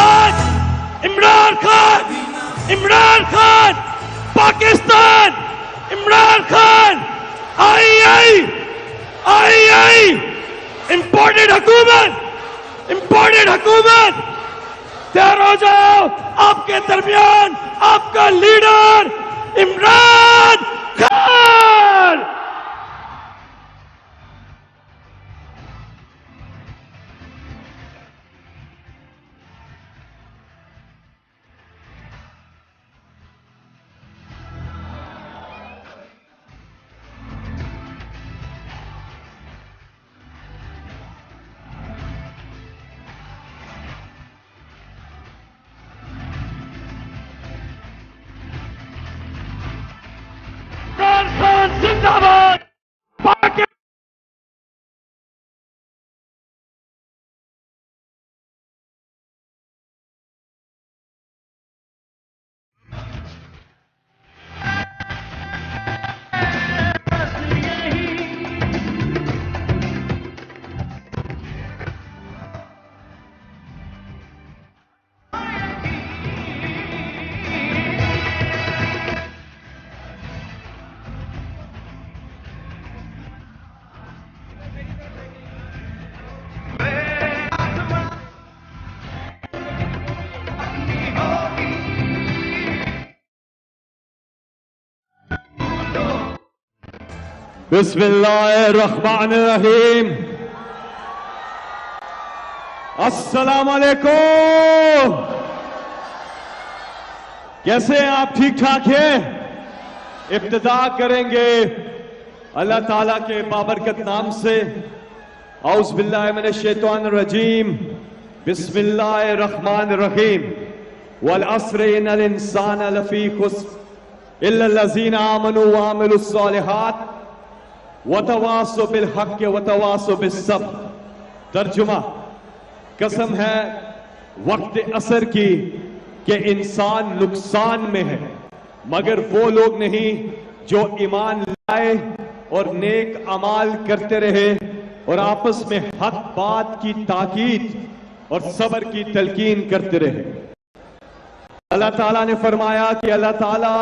खान, इमरान खान, इमरान खान, पाकिस्तान, इमरान खान, आई, imported हुकूमत, तैयार हो जाओ। आपके दरमियान आपका लीडर इमरान खान। जिंदाबाद। बिस्मिल्लाहिर्रहमानिर्रहीम। अस्सलाम वालेकुम। कैसे हैं आप? ठीक ठाक हैं? इब्तिदा करेंगे अल्लाह ताला के बाबरकत नाम से। औज़ बिल्लाहि मिनश शैतानिर रजीम। बिस्मिल्लाहिर्रहमानिर्रहीम। वल अस्र इन्नल इंसाना लफी खुस्र इल्लल लज़ीना आमनू व अमिलुस सालिहात वतवासो बिल हक़ वतवासो बिस सब्र। तर्जुमा, कसम है वक्त असर की कि इंसान नुकसान में है, मगर वो लोग नहीं जो ईमान लाए और नेक अमाल करते रहे और आपस में हक बात की ताकीद और सब्र की तलकीन करते रहे। अल्लाह ताला ने फरमाया कि अल्लाह ताला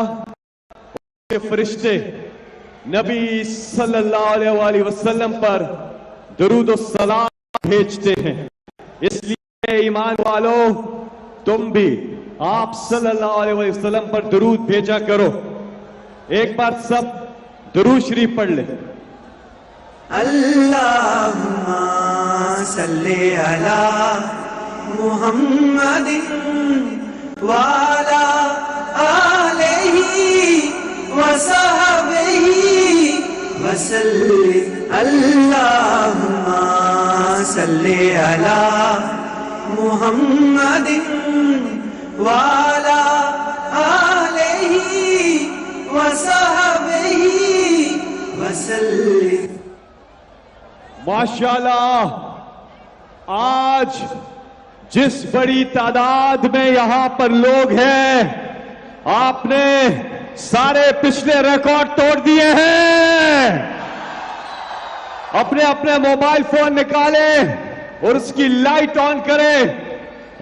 के फरिश्ते नबी सल्लल्लाहु अलैहि वसल्लम पर दुरूद और सलाम भेजते हैं। इसलिए ईमान वालों, तुम भी आप सल्लल्लाहु अलैहि वसल्लम पर दुरूद भेजा करो। एक बार सब दुरूद शरीफ पढ़ ले। अल्लाहुम्मा सल्ली अला मुहम्मदिन वाला आलिही वसहबिही वसल्लिम। अल्लाहुम्मा सल्ली अला मुहम्मदिन वाला आलिही वसहबिही वसल्लिम। माशाल्लाह, आज जिस बड़ी तादाद में यहां पर लोग हैं, आपने सारे पिछले रिकॉर्ड तोड़ दिए हैं। अपने अपने मोबाइल फोन निकालें और उसकी लाइट ऑन करें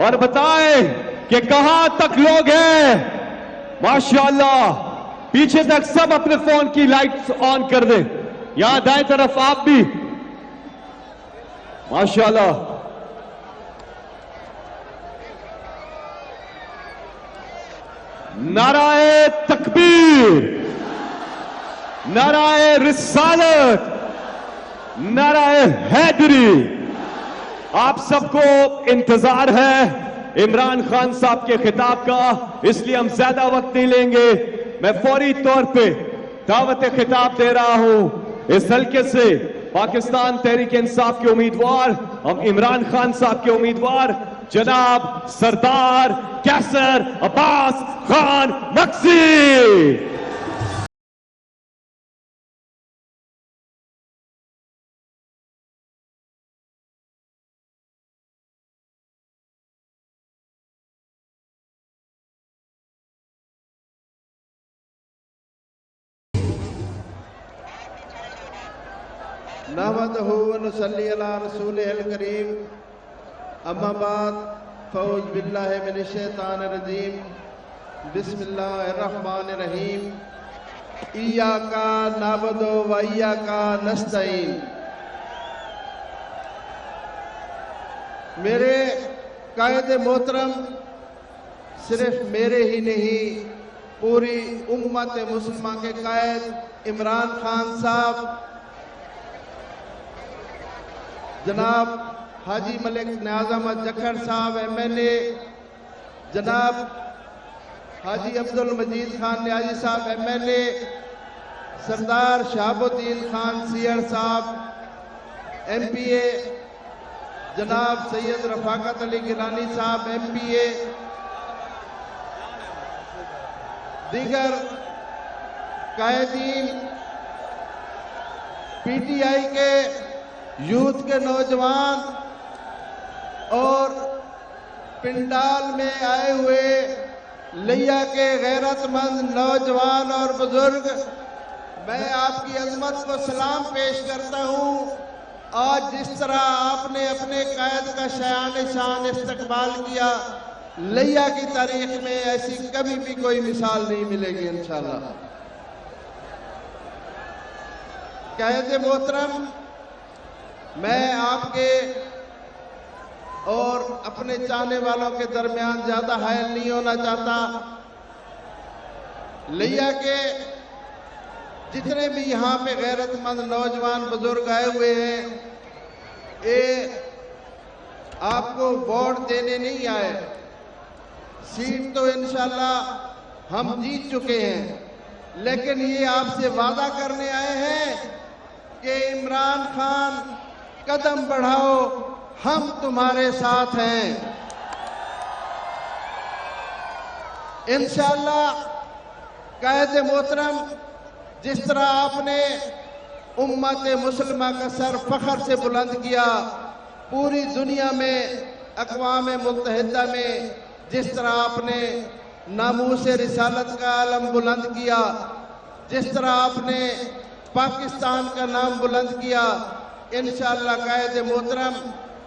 और बताएं कि कहां तक लोग हैं। माशाल्लाह, पीछे तक सब अपने फोन की लाइट्स ऑन कर दें। यहां दाएं तरफ आप भी। माशाल्लाह, नाराए तकबीर, नाराए रिसालत, नाराए हैदरी। आप सबको इंतजार है इमरान खान साहब के खिताब का, इसलिए हम ज्यादा वक्त नहीं लेंगे। मैं फौरी तौर पे दावत खिताब दे रहा हूं इस हल्के से पाकिस्तान तहरीक इंसाफ के उम्मीदवार, हम इमरान खान साहब के उम्मीदवार जनाब सरदार कैसर अब्बास खान नकवी। नहमदहु व नुसल्ली अला रसूलिहिल करीम। अम्मा बाद फ़ौज़ बिल्लाहि मिनश शैतानिर रजीम। बिस्मिल्लाहिर्रहमानिर्रहीम। इय्याका नअबुदु व इय्याका नस्तईन। मेरे कायद मोहतरम, सिर्फ मेरे ही नहीं पूरी उम्मत मुस्लिमा के कायद इमरान खान साहब, जनाब हाजी मलिक नियाज़ अहमद जखर साहब MNA, जनाब हाजी अब्दुल मजीद खान न्याजी साहब MNA, सरदार शहाबुद्दीन खान सियर साहब MPA, जनाब सैयद रफाकत अली गिलानी साहब MPA, दीगर कायदीन, PTI के यूथ के नौजवान और पिंडाल में आए हुए लिया के गैरतमंद नौजवान और बुजुर्ग, मैं आपकी अजमत को सलाम पेश करता हूँ। आज जिस तरह आपने अपने कायद का शान शान इस्तकबाल किया, लिया की तारीख में ऐसी कभी भी कोई मिसाल नहीं मिलेगी इंशाल्लाह। कायद मोहतरम, मैं आपके और अपने चाहने वालों के दरमियान ज्यादा हायल नहीं होना चाहता। लिया के जितने भी यहाँ पे गैरतमंद नौजवान बुजुर्ग आए हुए हैं, ये आपको वोट देने नहीं आए। सीट तो इंशाल्लाह हम जीत चुके हैं, लेकिन ये आपसे वादा करने आए हैं कि इमरान खान कदम बढ़ाओ, हम तुम्हारे साथ हैं। इंशाल्लाह कायद मोहतरम, जिस तरह आपने उम्मत मुस्लिमा का सर फख्र से बुलंद किया, पूरी दुनिया में अक़वाम मुत्तहिदा में जिस तरह आपने नामूस रिसालत का आलम बुलंद किया, जिस तरह आपने पाकिस्तान का नाम बुलंद किया, इंशाअल्लाह कायद मोहतरम,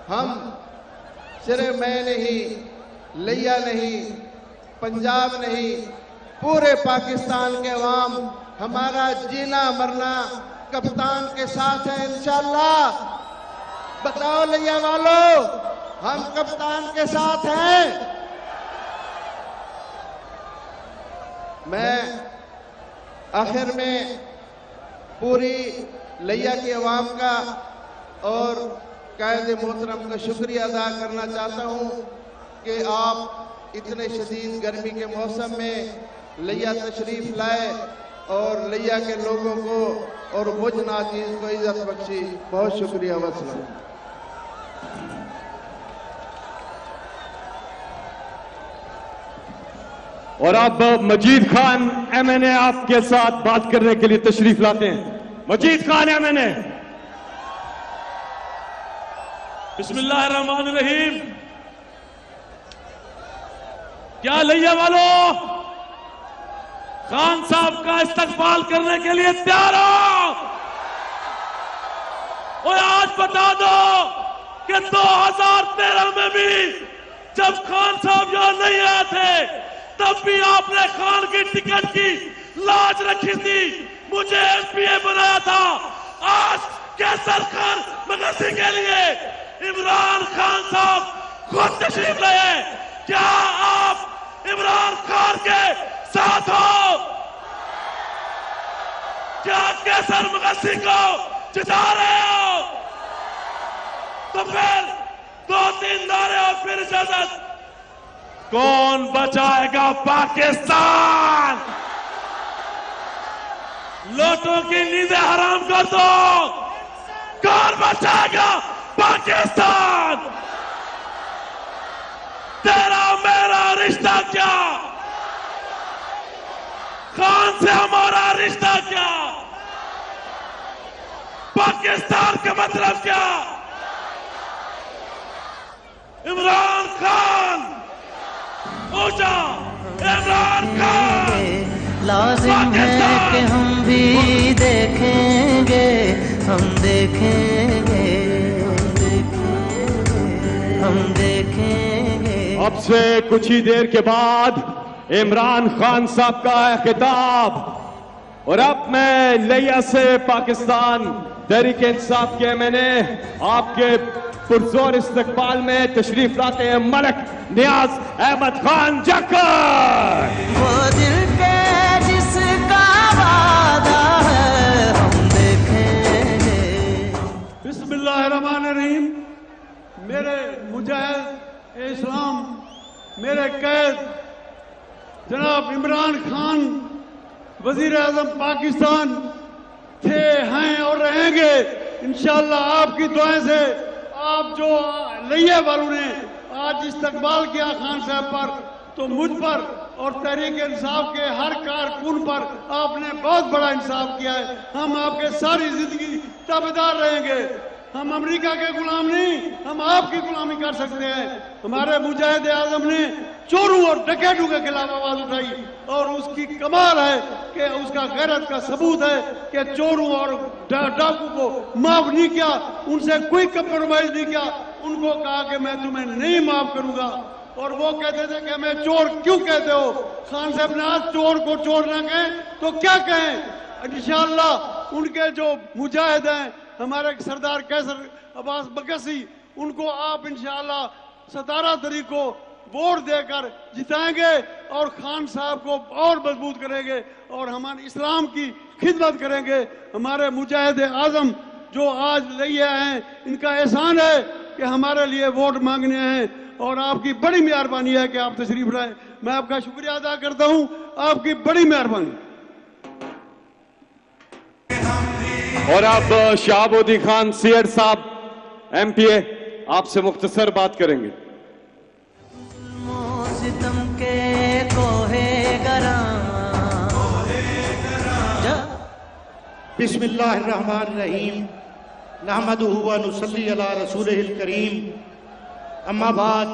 हम सिर्फ मैं नहीं, लिया नहीं, पंजाब नहीं, पूरे पाकिस्तान के अवाम हमारा जीना मरना कप्तान के साथ है इंशाअल्लाह। बताओ लिया वालों, हम कप्तान के साथ हैं। मैं आखिर में पूरी लिया के अवाम का और कायद मोहतरम का शुक्रिया अदा करना चाहता हूँ कि आप इतने शदीद गर्मी के मौसम में लिया तशरीफ लाए और लिया के लोगों को और मुझ नाचीज को इज्जत बख्शी। बहुत शुक्रिया। वसलम। और अब मजीद खान MNA आपके साथ बात करने के लिए तशरीफ लाते हैं। मजीद खान MNA। बिस्मिल्लाहिर्रहमानिर्रहीम। क्या लिया वालों, खान साहब का इस्तकबाल करने के लिए तैयार हो? और आज बता दो कि 2013 में भी जब खान साहब यहां नहीं आए थे, तब भी आपने खान की टिकट की लाज रखी थी, मुझे MPA बनाया था। आज कैसर खान मगसी के लिए इमरान खान साहब खुद तशरीफ लाए। क्या आप इमरान खान के साथ हो? क्या कैसर मगसी को जिता रहे हो? तो फिर 2-3 नारे और फिर इजाजत। कौन बचाएगा पाकिस्तान? लोटों की नींदें हराम कर दो। कौन बचाएगा पाकिस्तान? तेरा मेरा रिश्ता क्या? खान से हमारा रिश्ता क्या? पाकिस्तान का मतलब क्या? इमरान खान ऊंचा, इमरान खान लाजिम है कि हम भी देखेंगे, हम देखेंगे, हम देखेंगे। अब से कुछ ही देर के बाद इमरान खान साहब का है खिताब। और अब मैं लिया से पाकिस्तान तहरीक इंसाफ के मैंने आपके पुरजोर इस्तकबाल में तशरीफ लाते हैं मलिक नियाज अहमद खान जक्कर। वो दिल के जिसका वादा है हम देखेंगे। बिस्मिल्लाहिर्रहमानिर्रहीम। मेरे मुजाहिद इस्लाम मेरे कैद जनाब इमरान खान वजीर आजम पाकिस्तान थे, हैं और रहेंगे इंशाअल्लाह। आपकी दुआएं से आप जो लिये वालों ने आज इस्तकबाल किया खान साहब पर, तो मुझ पर और तहरीक इंसाफ के हर कारकुन पर आपने बहुत बड़ा इंसाफ किया है। हम आपके सारी जिंदगी ताबेदार रहेंगे। हम अमेरिका के गुलाम नहीं, हम आपकी गुलामी कर सकते हैं। हमारे मुजाहिद आजम ने चोरों और डकैतों के खिलाफ आवाज उठाई और उसकी कमाल है कि उसका गैरत का सबूत है कि चोरों और डाकू को माफ नहीं किया, उनसे कोई कंप्रोमाइज नहीं किया। उनको कहा कि मैं तुम्हें नहीं माफ करूंगा और वो कहते थे कि मैं चोर क्यों कहते हो। खान साहब ने आज चोर को चोर ना कहें तो क्या कहें। इंशाअल्लाह उनके जो मुजाहिद हैं हमारे सरदार कैसर अब्बास बकसी, उनको आप इंशाअल्लाह 17 तारीख को वोट देकर जिताएंगे और खान साहब को और मजबूत करेंगे और हम इस्लाम की खिदमत करेंगे। हमारे मुजाहिद आजम जो आज लिए हैं, इनका एहसान है कि हमारे लिए वोट मांगने हैं और आपकी बड़ी मेहरबानी है कि आप तशरीफ लाए। मैं आपका शुक्रिया अदा करता हूं, आपकी बड़ी मेहरबानी। और अब शहाबुद्दीन खान सीएड साहब एमपीए आपसे मुख्तसर बात करेंगे। सितम के कोहे बिस्मिल्लाहिर्रहमानिर्रहीम। नहमदुहु व नुसल्ली अला रसूलिहिल करीम। अम्मा बाद,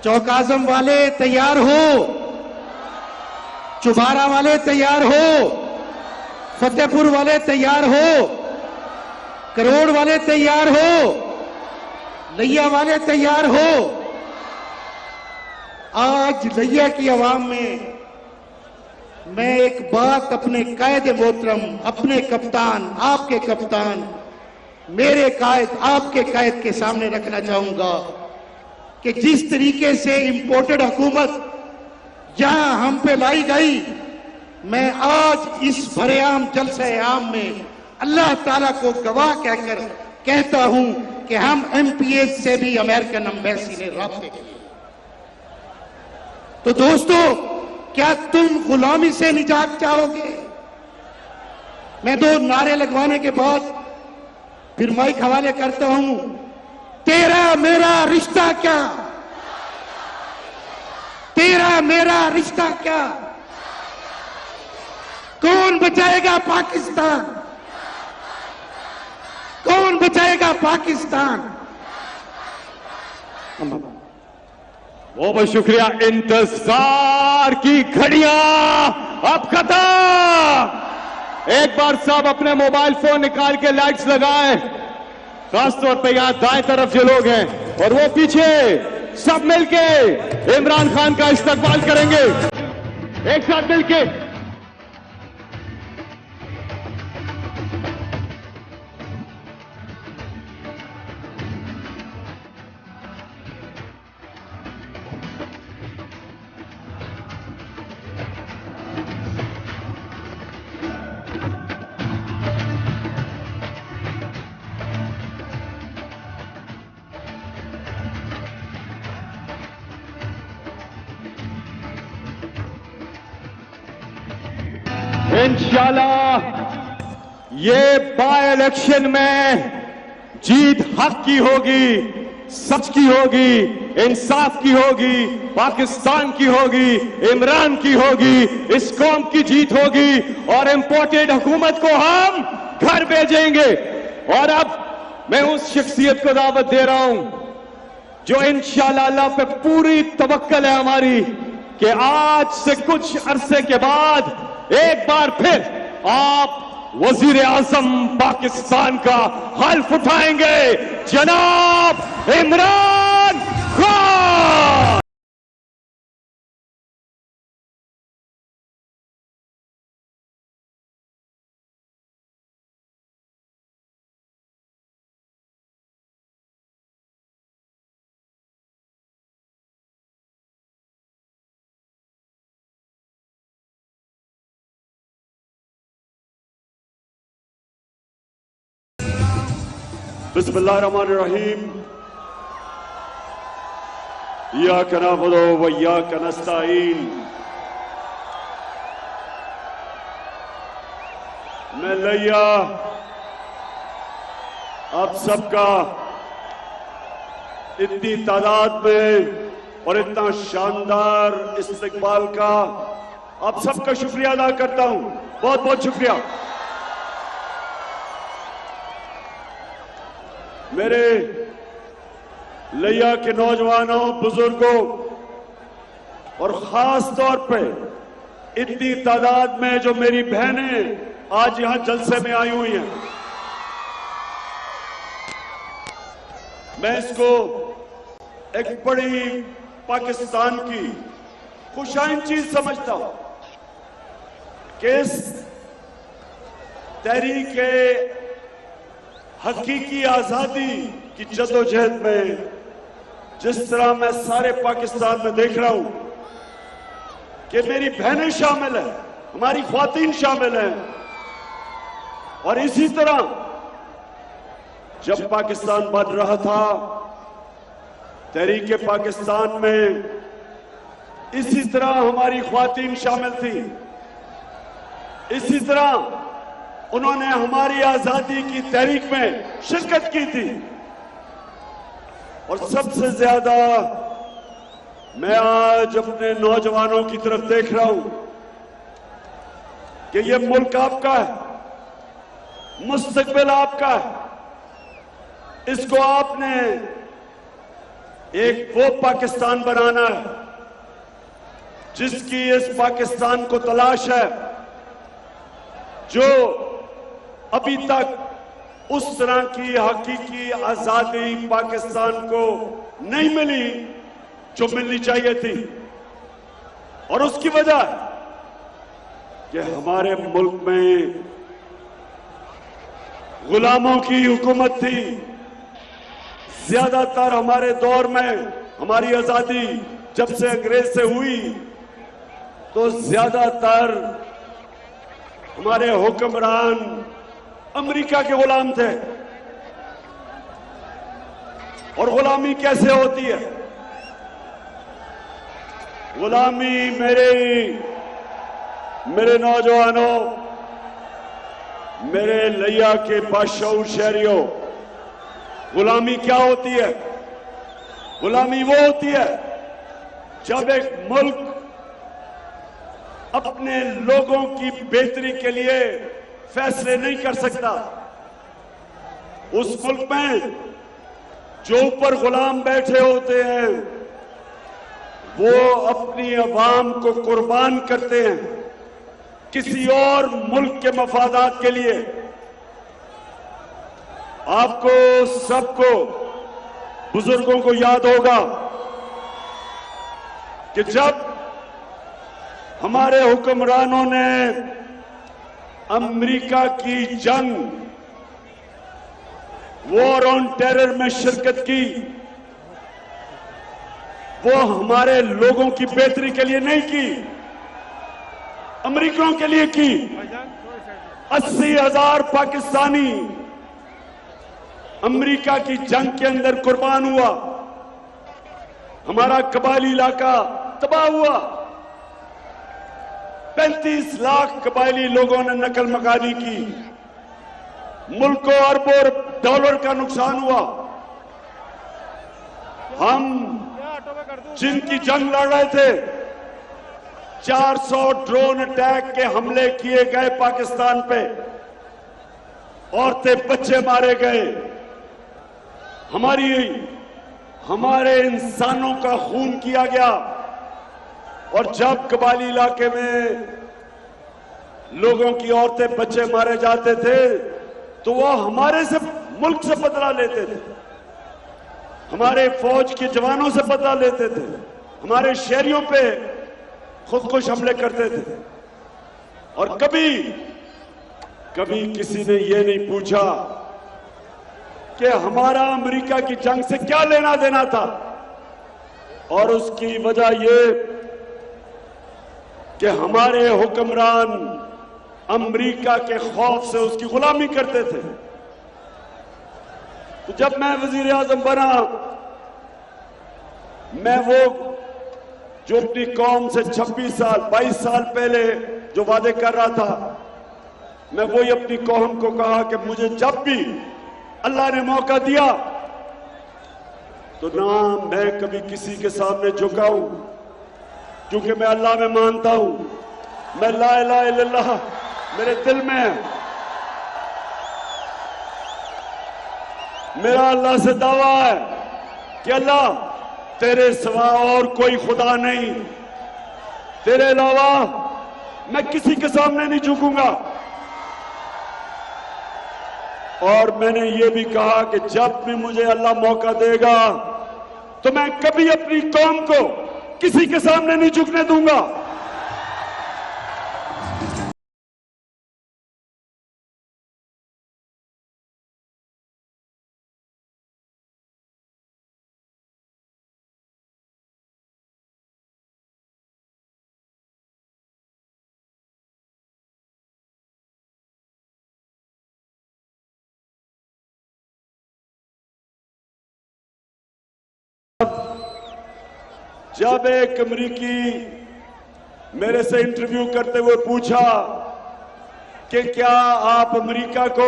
चौक आजम वाले तैयार हो, चुबारा वाले तैयार हो, फतेहपुर वाले तैयार हो, करोड़ वाले तैयार हो, लिया वाले तैयार हो। आज लिया की आवाम में मैं एक बात अपने कायद मोहतरम, अपने कप्तान, आपके कप्तान, मेरे कायद, आपके कायद के सामने रखना चाहूंगा कि जिस तरीके से इंपोर्टेड हुकूमत जहां हम पे लाई गई, मैं आज इस भरेआम जलसे आम में अल्लाह ताला को गवाह कहकर कहता हूं कि हम एमपीए से भी अमेरिकन एम्बेसी ने राब्ते किए। तो दोस्तों, क्या तुम गुलामी से निजात चाहोगे? मैं 2 नारे लगवाने के बाद फिर माइक हवाले करता हूं। तेरा मेरा रिश्ता क्या, तेरा मेरा रिश्ता क्या, कौन बचाएगा पाकिस्तान, कौन बचाएगा पाकिस्तान। बहुत बहुत शुक्रिया। इंतजार की घड़ियां अब खत्म। एक बार सब अपने मोबाइल फोन निकाल के लाइट्स लगाएं, खासतौर पे यहां दाएं तरफ जो लोग हैं और वो पीछे, सब मिलके इमरान खान का इस्तकबाल करेंगे एक साथ मिलके। इंशाल्लाह ये बाय इलेक्शन में जीत हक की होगी, सच की होगी, इंसाफ की होगी, पाकिस्तान की होगी, इमरान की होगी, इस कौम की जीत होगी और इंपोर्टेड हुकूमत को हम घर भेजेंगे। और अब मैं उस शख्सियत को दावत दे रहा हूं जो इंशाल्लाह अल्लाह पे पूरी तवक्कल है हमारी कि आज से कुछ अरसे के बाद एक बार फिर आप वजीर आजम पाकिस्तान का हल्फ उठाएंगे, जनाब इमरान बिस्मिल्लाहिर्रहमानिर्रहीम। इय्याका नअबुदु व इय्याका नस्तईन। मैं लैया आप सबका इतनी तादाद में और इतना शानदार इस्तकबाल का आप सबका शुक्रिया अदा करता हूं। बहुत बहुत शुक्रिया। मेरे लैया के नौजवानों, बुजुर्गों और खास तौर पे इतनी तादाद में जो मेरी बहनें आज यहां जलसे में आई हुई हैं, मैं इसको एक बड़ी पाकिस्तान की खुशाइन चीज समझता हूं कि इस तहरीक हकीकी आजादी की जदोजहद में जिस तरह मैं सारे पाकिस्तान में देख रहा हूं कि मेरी बहनें शामिल हैं, हमारी ख्वातीन शामिल हैं, और इसी तरह जब पाकिस्तान बन रहा था तहरीक पाकिस्तान में इसी तरह हमारी ख्वातीन शामिल थी। इसी तरह उन्होंने हमारी आजादी की तहरीक में शिरकत की थी। और सबसे ज्यादा मैं आज अपने नौजवानों की तरफ देख रहा हूं कि ये मुल्क आपका है, मुस्तकबिल आपका है। इसको आपने एक वो पाकिस्तान बनाना है जिसकी इस पाकिस्तान को तलाश है जो अभी तक उस तरह की हकीकी आजादी पाकिस्तान को नहीं मिली जो मिलनी चाहिए थी। और उसकी वजह कि हमारे मुल्क में गुलामों की हुकूमत थी। ज्यादातर हमारे दौर में हमारी आजादी जब से अंग्रेज से हुई तो ज्यादातर हमारे हुक्मरान अमेरिका के गुलाम थे। और गुलामी कैसे होती है? गुलामी मेरे नौजवानों, मेरे लैया के बादशाह शहरियों, गुलामी क्या होती है? गुलामी वो होती है जब एक मुल्क अपने लोगों की बेहतरी के लिए फैसले नहीं कर सकता। उस मुल्क में जो ऊपर गुलाम बैठे होते हैं वो अपनी अवाम को कुर्बान करते हैं किसी और मुल्क के मफादात के लिए। आपको सबको, बुजुर्गों को याद होगा कि जब हमारे हुक्मरानों ने अमेरिका की जंग, वॉर ऑन टेरर में शिरकत की, वो हमारे लोगों की बेहतरी के लिए नहीं की, अमेरिकियों के लिए की। 80,000 पाकिस्तानी अमेरिका की जंग के अंदर कुर्बान हुआ। हमारा कबायली इलाका तबाह हुआ। 35 लाख कबायली लोगों ने नकल मकानी की। मुल्क को अरबों डॉलर का नुकसान हुआ। हम जिनकी जंग लड़ रहे थे, 400 ड्रोन अटैक के हमले किए गए पाकिस्तान पे, औरतें बच्चे मारे गए, हमारे इंसानों का खून किया गया। और जब कबायली इलाके में लोगों की औरतें बच्चे मारे जाते थे तो वह हमारे से मुल्क से बदला लेते थे, हमारे फौज के जवानों से बदला लेते थे, हमारे शहरियों पे खुदकुश हमले करते थे। और कभी किसी ने यह नहीं पूछा कि हमारा अमेरिका की जंग से क्या लेना देना था। और उसकी वजह यह कि हमारे हुक्मरान अमेरिका के खौफ से उसकी गुलामी करते थे। तो जब मैं वजीर आजम बना, मैं वो जो अपनी कौम से 26 साल 22 साल पहले जो वादे कर रहा था, मैं वही अपनी कौम को कहा कि मुझे जब भी अल्लाह ने मौका दिया तो ना मैं कभी किसी के सामने झुकाऊं, क्योंकि मैं अल्लाह में मानता हूं। मैं ला इलाहा इल्लल्लाह मेरे दिल में है। मेरा अल्लाह से दावा है कि अल्लाह तेरे सिवा और कोई खुदा नहीं, तेरे अलावा मैं किसी के सामने नहीं झुकूंगा। और मैंने ये भी कहा कि जब भी मुझे अल्लाह मौका देगा तो मैं कभी अपनी कौम को किसी के सामने नहीं झुकने दूंगा। जब एक अमरीकी मेरे से इंटरव्यू करते हुए पूछा कि क्या आप अमेरिका को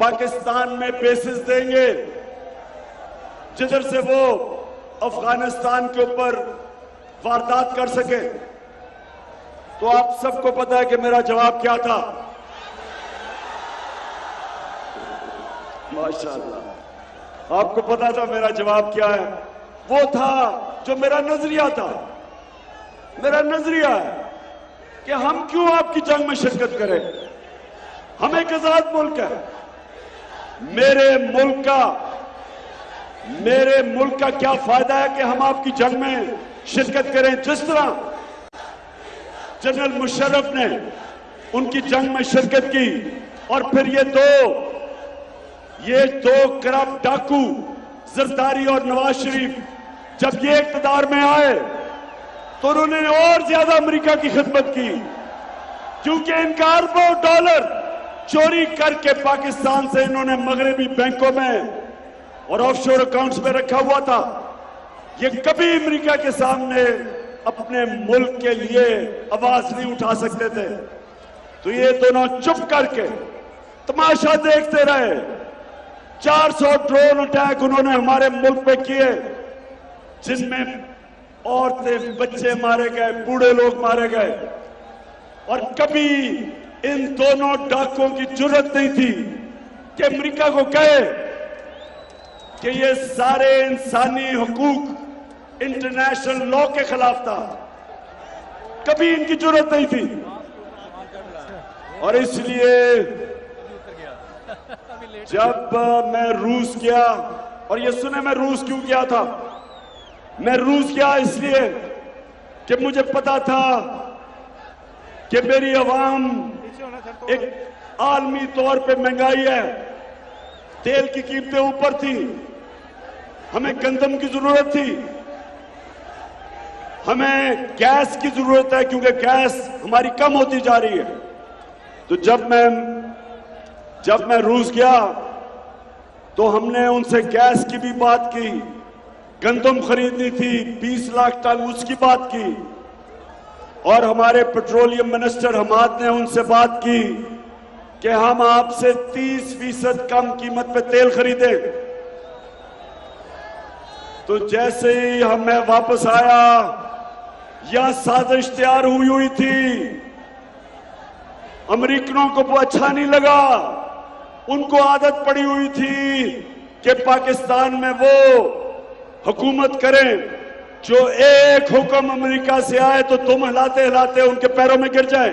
पाकिस्तान में बेसिस देंगे जिधर से वो अफगानिस्तान के ऊपर वारदात कर सके, तो आप सबको पता है कि मेरा जवाब क्या था। माशाअल्लाह, आपको पता था मेरा जवाब क्या है। वो था जो मेरा नजरिया था। मेरा नजरिया है कि हम क्यों आपकी जंग में शिरकत करें। हम एक आजाद मुल्क है। मेरे मुल्क का क्या फायदा है कि हम आपकी जंग में शिरकत करें। जिस तरह जनरल मुशर्रफ ने उनकी जंग में शिरकत की और फिर ये दो करप्ट डाकू जरदारी और नवाज शरीफ जब ये इख्तिदार में आए तो उन्होंने और ज्यादा अमेरिका की खिदमत की, क्योंकि इनका अरबों डॉलर चोरी करके पाकिस्तान से इन्होंने मगरबी बैंकों में और ऑफशोर अकाउंट्स में रखा हुआ था। ये कभी अमेरिका के सामने अपने मुल्क के लिए आवाज नहीं उठा सकते थे। तो ये दोनों चुप करके तमाशा देखते रहे। 400 ड्रोन अटैक उन्होंने हमारे मुल्क पे किए, जिनमें औरतें बच्चे मारे गए, बूढ़े लोग मारे गए। और कभी इन दोनों डाकुओं की जरूरत नहीं थी कि अमेरिका को कहे कि ये सारे इंसानी हुकूक इंटरनेशनल लॉ के खिलाफ था। कभी इनकी जरूरत नहीं थी। और इसलिए जब मैं रूस गया, और ये सुने मैं रूस क्यों गया था। मैं रूस गया इसलिए कि मुझे पता था कि मेरी आवाम एक आलमी तौर पे महंगाई है, तेल की कीमतें ऊपर थी, हमें गंदम की जरूरत थी, हमें गैस की जरूरत है क्योंकि गैस हमारी कम होती जा रही है। तो जब मैं रूस गया तो हमने उनसे गैस की भी बात की, गंदम खरीदनी थी 20 लाख टन, उसकी बात की। और हमारे पेट्रोलियम मिनिस्टर हमाद ने उनसे बात की कि हम आपसे 30% कम कीमत पे तेल खरीदें। तो जैसे ही मैं वापस आया, यह साजिश तैयार हुई थी। अमेरिकनों को वो अच्छा नहीं लगा। उनको आदत पड़ी हुई थी कि पाकिस्तान में वो हुकूमत करें जो एक हुक्म अमेरिका से आए तो तुम हिलाते हिलाते उनके पैरों में गिर जाए।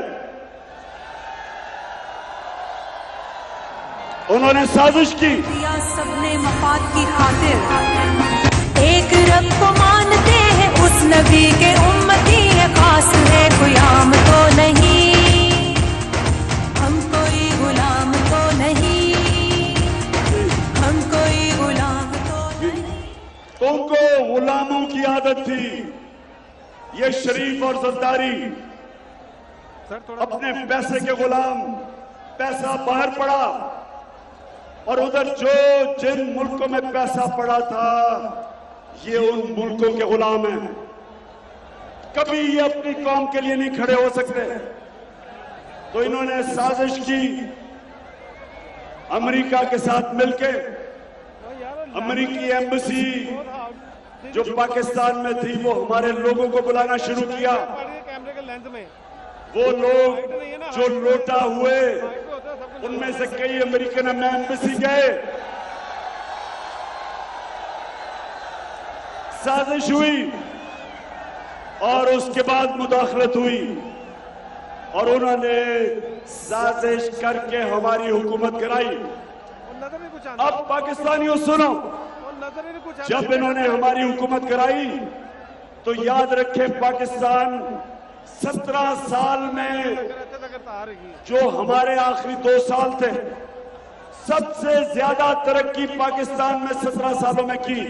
उन्होंने साजिश की। सबने मफाद की खातिर एक रब को मानते हैं, उस नबी के उम्मती है, खास है कोई आम तो नहीं, हम कोई गुलाम तो नहीं, हम कोई गुलाम तो नहीं। तुमको गुलामों की आदत थी। ये शरीफ और जरदारी अपने पैसे के गुलाम, पैसा बाहर पड़ा, और उधर जो जिन मुल्कों में पैसा पड़ा था ये उन मुल्कों के गुलाम हैं। कभी ये अपनी कौम के लिए नहीं खड़े हो सकते। तो इन्होंने साजिश की अमेरिका के साथ मिलकर, अमेरिकी एम्बेसी जो पाकिस्तान में थी वो हमारे लोगों को बुलाना शुरू किया। वो लोग जो लोटा हुए उनमें से कई अमेरिकन एम्बेसी गए, साजिश हुई और उसके बाद मुदाखलत हुई और उन्होंने साजिश करके हमारी हुकूमत गिराई। अब पाकिस्तानियों सुनो, जब इन्होंने हमारी हुकूमत कराई तो याद रखे पाकिस्तान 17 साल में जो हमारे आखिरी 2 साल थे, सबसे ज्यादा तरक्की पाकिस्तान में 17 सालों में की।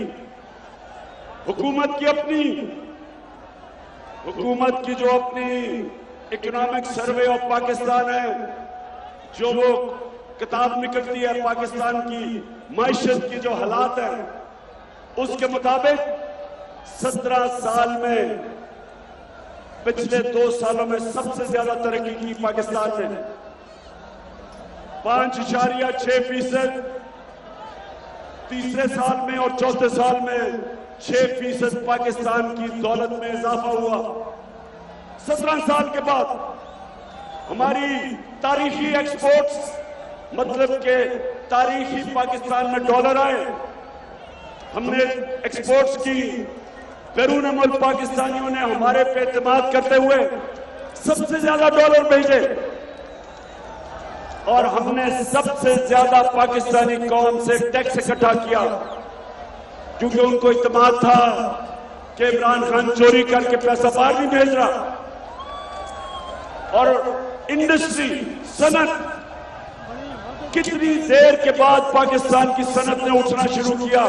हुकूमत की जो अपनी इकोनॉमिक सर्वे ऑफ पाकिस्तान है, जो वो किताब निकलती है पाकिस्तान की माइशत की जो हालात है, उसके मुताबिक 17 साल में पिछले 2 सालों में सबसे ज्यादा तरक्की की पाकिस्तान ने। 5.6% तीसरे साल में और चौथे साल में 6% पाकिस्तान की दौलत में इजाफा हुआ। 17 साल के बाद हमारी तारीखी एक्सपोर्ट्स, मतलब के तारीखी पाकिस्तान में डॉलर आए। हमने एक्सपोर्ट्स की, बैरून मुल्क पाकिस्तानियों ने हमारे पे एतमाद करते हुए सबसे ज्यादा डॉलर भेजे और हमने सबसे ज्यादा पाकिस्तानी कौम से टैक्स इकट्ठा किया, क्योंकि उनको इत्मीनान था कि इमरान खान चोरी करके पैसा बाहर नहीं भेज रहा। और इंडस्ट्री, सनत, कितनी देर के बाद पाकिस्तान की सनत ने उठना शुरू किया।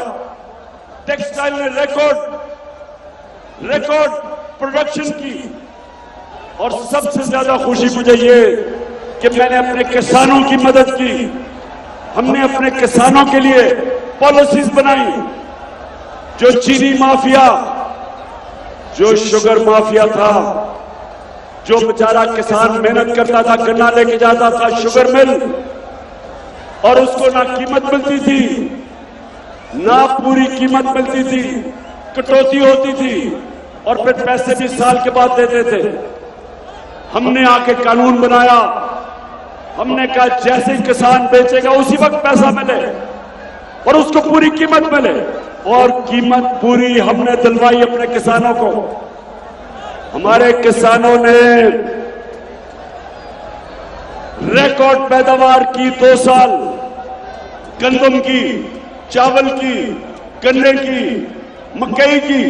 टेक्सटाइल ने रिकॉर्ड प्रोडक्शन की। और सबसे ज्यादा खुशी मुझे ये कि मैंने अपने किसानों की मदद की। हमने अपने किसानों के लिए पॉलिसीज बनाई। जो चीनी माफिया, जो शुगर माफिया था, जो बेचारा किसान मेहनत करता था, गन्ना लेके जाता था शुगर मिल, और उसको ना कीमत मिलती थी, ना पूरी कीमत मिलती थी, कटौती होती थी और फिर पैसे भी साल के बाद देते थे। हमने आके कानून बनाया। हमने कहा जैसे ही किसान बेचेगा उसी वक्त पैसा मिले और उसको पूरी कीमत मिले। और कीमत पूरी हमने दिलवाई अपने किसानों को। हमारे किसानों ने रिकॉर्ड पैदावार की। 2 साल गंदम की, चावल की, गन्ने की, मकई की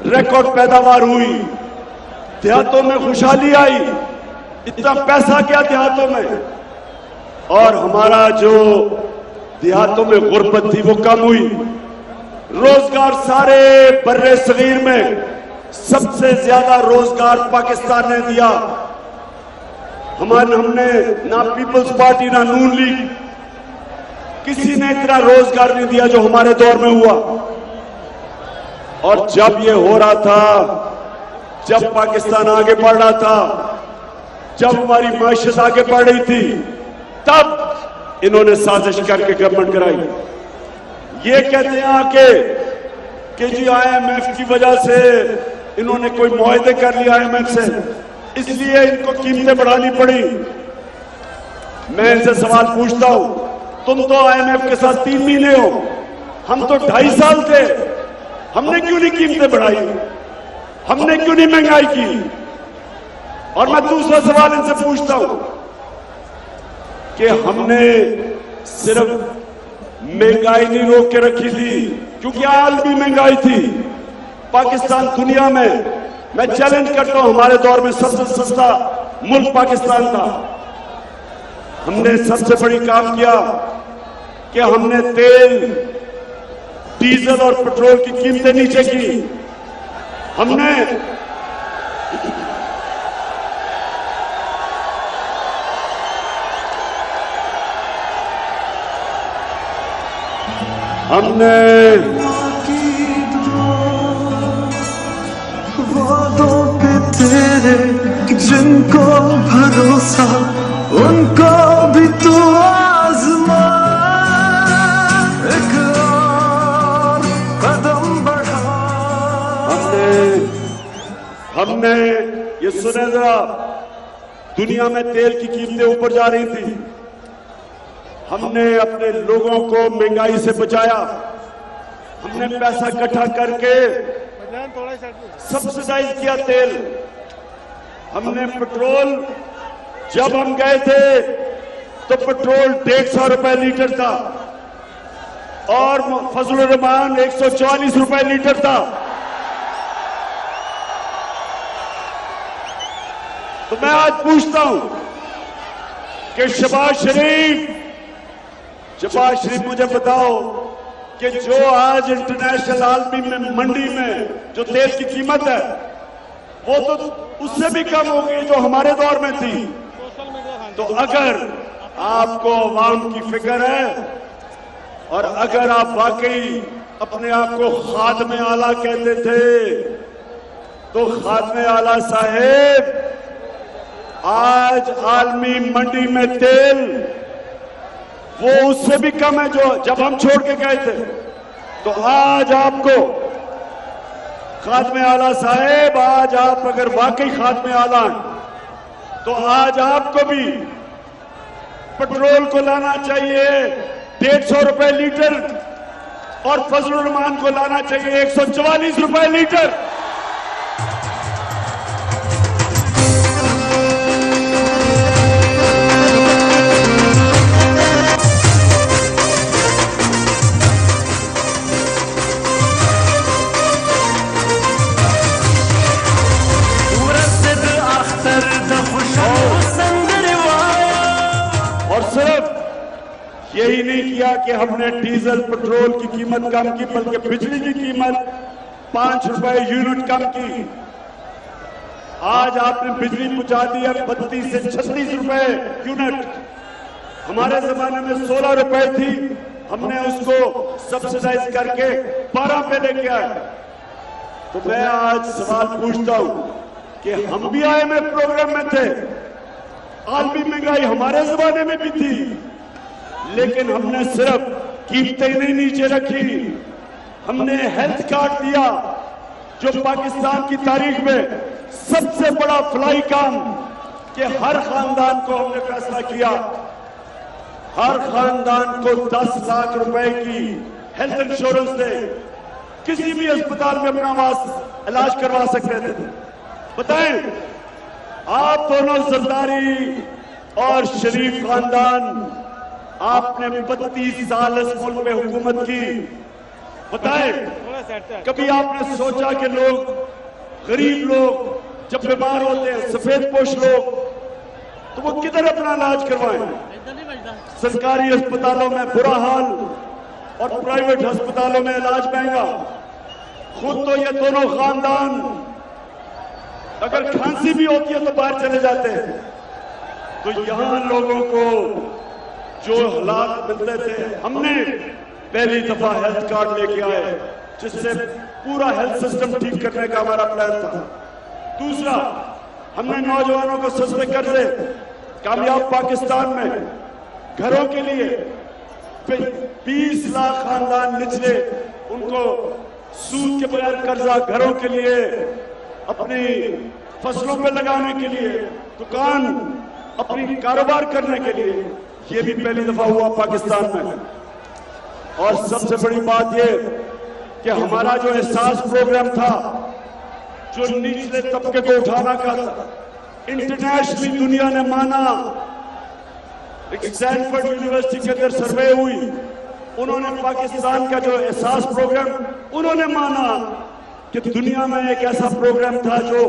रिकॉर्ड पैदावार हुई। देहातों में खुशहाली आई। इतना पैसा गया देहातों में, और हमारा जो देहातों में गुर्बत थी वो कम हुई। रोजगार सारे बर्रे सगीर में सबसे ज्यादा रोजगार पाकिस्तान ने दिया। हमने ना पीपल्स पार्टी ना नून लीग, किसी ने इतना रोजगार नहीं दिया जो हमारे दौर में हुआ। और जब ये हो रहा था, जब पाकिस्तान आगे बढ़ रहा था, जब हमारी माशियत आगे बढ़ रही थी, तब इन्होंने साजिश करके गवर्नमेंट कराई। ये कहते हैं आके कि जी IMF की वजह से इन्होंने कोई मुआहदे कर लिया IMF से, इसलिए इनको कीमतें बढ़ानी पड़ी। मैं इनसे सवाल पूछता हूं, तुम तो IMF के साथ 3 महीने हो, हम तो 2.5 साल थे। हमने क्यों नहीं कीमतें बढ़ाई? हमने क्यों नहीं महंगाई की? और मैं दूसरा सवाल इनसे पूछता हूं कि हमने सिर्फ महंगाई नहीं रोक के रखी थी, क्योंकि आलमी महंगाई थी। पाकिस्तान दुनिया में, मैं चैलेंज करता हूं, हमारे दौर में सबसे सस्ता मुल्क पाकिस्तान था। हमने सबसे बड़ी काम किया कि हमने तेल, डीजल और पेट्रोल की कीमतें नीचे की। हमने हमने वादों पे तेरे जिनको भरोसा उनको भी तू आजमा, एक और कदम बढ़ा। हमने ये सुने जरा, दुनिया में तेल की कीमतें ऊपर जा रही थी, हमने अपने लोगों को महंगाई से बचाया। हमने पैसा इकट्ठा करके सब्सिडाइज किया तेल। हमने पेट्रोल, जब हम गए थे तो पेट्रोल 150 रुपए लीटर था और फजलुर रहमान 144 रुपए लीटर था। तो मैं आज पूछता हूं कि शहबाज शरीफ मुझे बताओ कि जो आज इंटरनेशनल आलमी में मंडी में जो तेल की कीमत है वो तो उससे भी कम हो गई जो हमारे दौर में थी। तो अगर आपको अवाम की फिक्र है और अगर आप वाकई अपने आप को खादमे आला कहते थे तो खादमे आला साहेब आज आलमी मंडी में तेल वो उससे भी कम है जो जब हम छोड़ के गए थे। तो आज आपको खादमे आला साहेब, आज आप अगर वाकई खादमे आला हैं तो आज आपको भी पेट्रोल को लाना चाहिए 150 रुपए लीटर और फजलुर रहमान को लाना चाहिए 144 रुपए लीटर। यही नहीं किया कि हमने डीजल पेट्रोल की कीमत कम की, बल्कि बिजली की कीमत 5 रुपए यूनिट कम की। आज आपने बिजली पहुंचा दी है 32 से 36 रुपए यूनिट। हमारे जमाने में 16 रुपए थी, हमने उसको सब्सिडाइज करके 12 पे लेके आए। तो मैं आज सवाल पूछता हूं कि हम भी IMF प्रोग्राम में थे, आलमी महंगाई हमारे जमाने में भी थी, लेकिन हमने सिर्फ कीमतें नहीं नीचे रखी, हमने हेल्थ कार्ड दिया जो पाकिस्तान की तारीख में सबसे बड़ा फलाई काम कि हर खानदान को हमने फैसला किया, हर खानदान को 10 लाख रुपए की हेल्थ इंश्योरेंस दे, किसी भी अस्पताल में अपना इलाज करवा सकते थे। बताएं, आप दोनों जरदारी और शरीफ खानदान, आपने 32 साल इस मुल्क में हुकूमत की। बताएं, कभी आपने सोचा कि लोग, गरीब लोग जब बीमार होते हैं, सफेद पोश लोग, तो वो किधर अपना इलाज करवाएं? सरकारी अस्पतालों में बुरा हाल और प्राइवेट अस्पतालों में इलाज महंगा। खुद तो ये दोनों खानदान अगर खांसी भी होती है तो बाहर चले जाते हैं। तो यहां लोगों को जो हालात मिलते थे, हमने पहली दफा हेल्थ कार्ड लेके आए जिससे पूरा हेल्थ सिस्टम ठीक करने का हमारा प्लान था। दूसरा, हमने नौजवानों को सस्ते कर्जे, कामयाब पाकिस्तान में घरों के लिए 20 लाख खानदान निचले, उनको सूद के बगैर कर्जा घरों के लिए, अपनी फसलों पे लगाने के लिए, दुकान अपनी कारोबार करने के लिए, ये भी पहली दफा हुआ पाकिस्तान में। और सबसे बड़ी बात ये कि हमारा जो एहसास प्रोग्राम था, जो निचले तबके को उठाना का था, इंटरनेशनली दुनिया ने माना। एक स्टैनफोर्ड यूनिवर्सिटी के अंदर सर्वे हुई, उन्होंने पाकिस्तान का जो एहसास प्रोग्राम, उन्होंने माना कि दुनिया में एक ऐसा प्रोग्राम था जो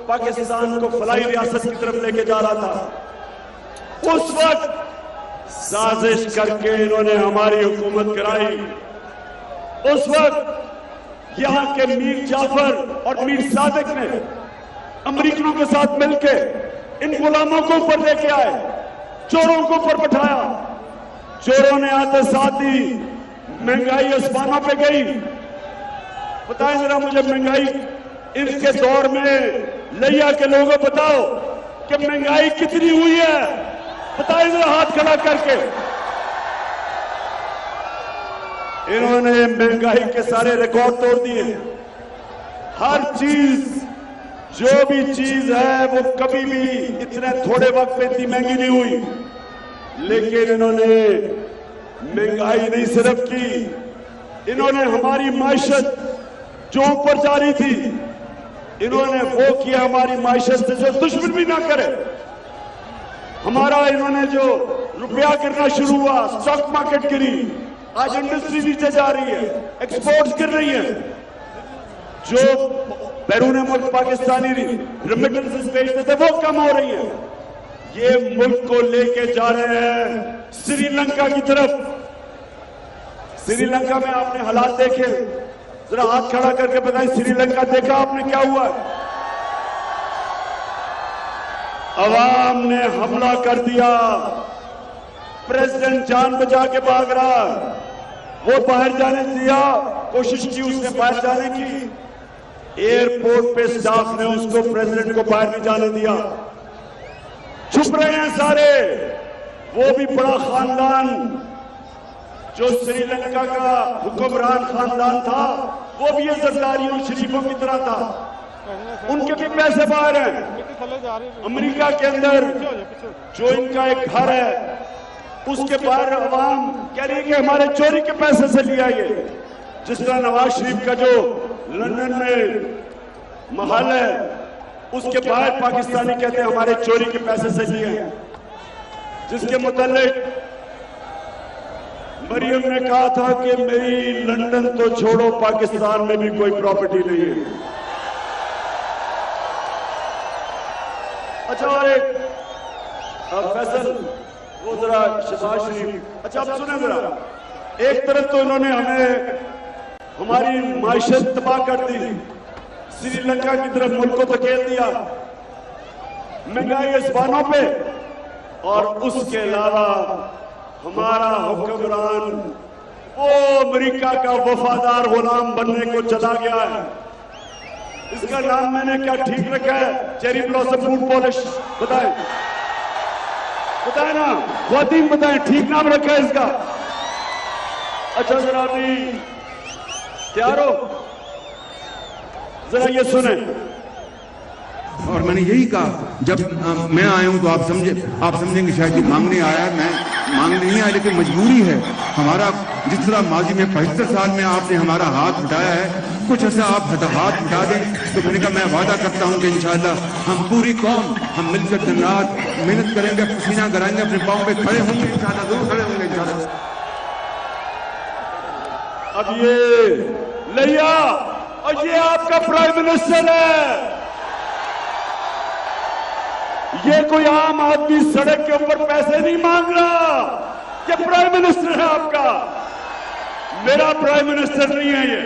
पाकिस्तान को फलाई रियासत की तरफ लेके जा रहा था। उस वक्त साजिश करके इन्होंने हमारी हुकूमत कराई। उस वक्त यहाँ के मीर जाफर और मीर सादिक ने अमरीकनों के साथ मिलकर इन गुलामों को ऊपर लेके आए, चोरों को ऊपर बैठाया। चोरों ने आते साथ ही महंगाई आसमानों पे गई। बताएं जरा मुझे, महंगाई इनके दौर में लिया के लोगों बताओ कि महंगाई कितनी हुई है? बताएं जरा हाथ खड़ा करके। इन्होंने महंगाई के सारे रिकॉर्ड तोड़ दिए। हर चीज, जो भी चीज है वो कभी भी इतने थोड़े वक्त में इतनी महंगी नहीं हुई। लेकिन इन्होंने महंगाई नहीं सिर्फ की, इन्होंने हमारी माइशत जो ऊपर जा रही थी, इन्होंने वो किया हमारी माइशत से जो दुश्मन भी ना करे। हमारा इन्होंने जो रुपया गिरना शुरू हुआ, स्टॉक मार्केट गिरी, आज इंडस्ट्री नीचे जा रही है, एक्सपोर्ट्स गिर रही है। जो बैरून मुल्क पाकिस्तानी रेमिटेंसेस भेजते थे वो कम हो रही है। ये मुल्क को लेके जा रहे हैं श्रीलंका की तरफ। श्रीलंका में आपने हालात देखे, जरा हाथ खड़ा करके बताएं, श्रीलंका देखा आपने क्या हुआ? अवाम ने हमला कर दिया, प्रेसिडेंट जान बचा के भाग रहा, वो बाहर जाने दिया, कोशिश की उसने बाहर जाने की, एयरपोर्ट पे स्टाफ ने उसको, प्रेसिडेंट को बाहर नहीं जाने दिया। छुप रहे हैं सारे। वो भी बड़ा खानदान जो श्रीलंका का हुक्मरान खानदान था, वो भी ये जरदारियों शरीफों की तरह था, उनके भी पैसे बाहर हैं। अमेरिका के अंदर जो इनका एक घर है, उसके बाहर अवाम कह रही है कि हमारे चोरी के पैसे से लिया ये। जिस तरह नवाज शरीफ का जो लंदन में महल है, उसके बाहर पाकिस्तानी कहते हैं हमारे चोरी के पैसे से लिए हैं। जिसके मुतालिक मरियम ने कहा था कि मेरी लंदन तो छोड़ो, पाकिस्तान में भी कोई प्रॉपर्टी नहीं है। अच्छा, और एक फैसल, वो जरा शहबाज शरीफ, अच्छा आप सुने जरा, एक तरफ तो इन्होंने हमें हमारी माइशत तबाह कर दी, श्रीलंका की तरफ मुल्क को धकेल दिया, महंगाई आसमानों पे, और उसके अलावा हमारा हुक्मरान वो अमेरिका का वफादार गुलाम बनने को चला गया है। इसका नाम मैंने क्या ठीक रखा है? Cherry blossom food polish. बताएं बताएं ना, ख्वातीन बताएं, ठीक नाम रखा है इसका? अच्छा जरा अभी तैयार हो, जरा ये सुने। और मैंने यही कहा, जब मैं आया हूं तो आप समझेंगे शायद कि मांगने आया है। मैं मांगने नहीं आया, लेकिन मजबूरी है हमारा। जिस तरह माजी में 75 साल में आपने हमारा हाथ उठाया है, कुछ ऐसा आप हाथ उठा दें तो मैंने कहा मैं वादा करता हूं कि इंशाअल्लाह हम पूरी कौम हम मिलकर दिन रात मेहनत करेंगे, पसीना कराएंगे, अपने पांव पे खड़े होंगे, इंशाअल्लाह जरूर खड़े होंगे इंशाअल्लाह। अब ये लिया, और ये आपका प्राइम मिनिस्टर है। ये कोई आम आदमी सड़क के ऊपर पैसे नहीं मांग रहा, ये प्राइम मिनिस्टर है आपका। मेरा प्राइम मिनिस्टर नहीं है ये।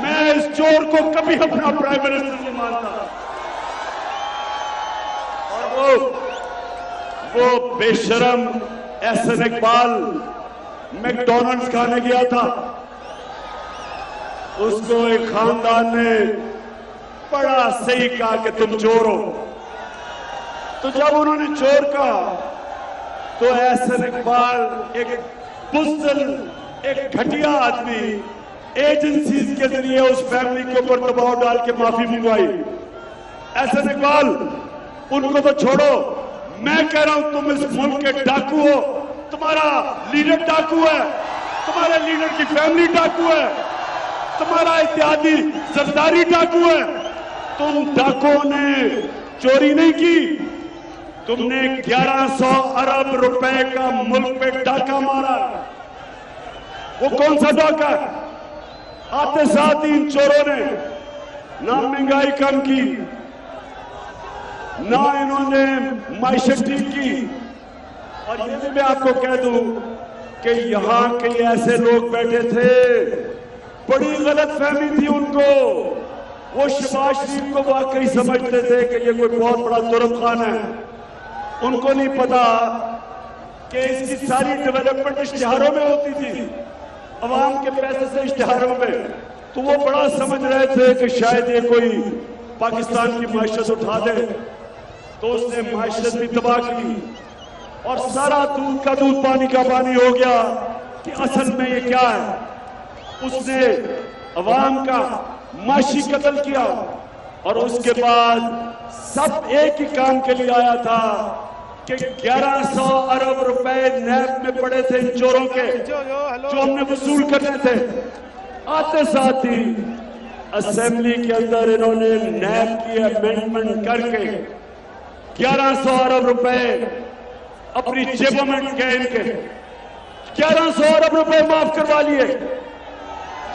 मैं इस चोर को कभी अपना प्राइम मिनिस्टर नहीं मानता। और वो बेशरम एहसन इकबाल मैकडॉनल्ड्स खाने गया था, उसको एक खानदान ने बड़ा सही कहा कि तुम चोर हो। तो जब उन्होंने चोर कहा तो एहसन इकबाल एक बुज़दिल, एक घटिया आदमी, एजेंसीज के जरिए उस फैमिली के ऊपर दबाव डाल के माफी मंगवाई। एहसन इकबाल, उनको तो छोड़ो, मैं कह रहा हूं तुम इस मुल्क के डाकू हो, तुम्हारा लीडर डाकू है, तुम्हारे लीडर की फैमिली डाकू है, तुम्हारा इत्यादि सरदारी डाकू है। तुम डाकुओं ने चोरी नहीं की, तुमने 1100 अरब रुपए का मुल्क पे डाका मारा। वो कौन सा डाका? आते साथ इन चोरों ने ना महंगाई कम की, ना इन्होंने माइशत ठीक की। और ये भी मैं आपको कह दूं कि यहां के ऐसे लोग बैठे थे, बड़ी गलत फहमी थी उनको। वो शहबाज शरीफ को वाकई समझते थे कि ये कोई बहुत बड़ा तुर्क खान है। उनको नहीं पता कि इसकी सारी डेवलपमेंट इश्तिहारों में होती थी, अवाम के पैसे से इश्तिहारों में, तो वो बड़ा समझ रहे थे कि शायद ये कोई पाकिस्तान की माइशत उठा दे, तो उसने माइशत भी तबाह की और सारा दूध का दूध पानी का पानी हो गया कि असल में ये क्या है। उसने अवाम का माशी कत्ल किया और उसके बाद सब एक ही काम के लिए आया था कि 1100 अरब रुपए नैब में पड़े थे इन चोरों के, जो हमने वसूल करने थे। आते साथ ही असेंबली के अंदर इन्होंने नैब की अमेंडमेंट करके 1100 अरब रुपए अपनी जेबों में गए, इनके 1100 अरब रुपए माफ करवा लिए।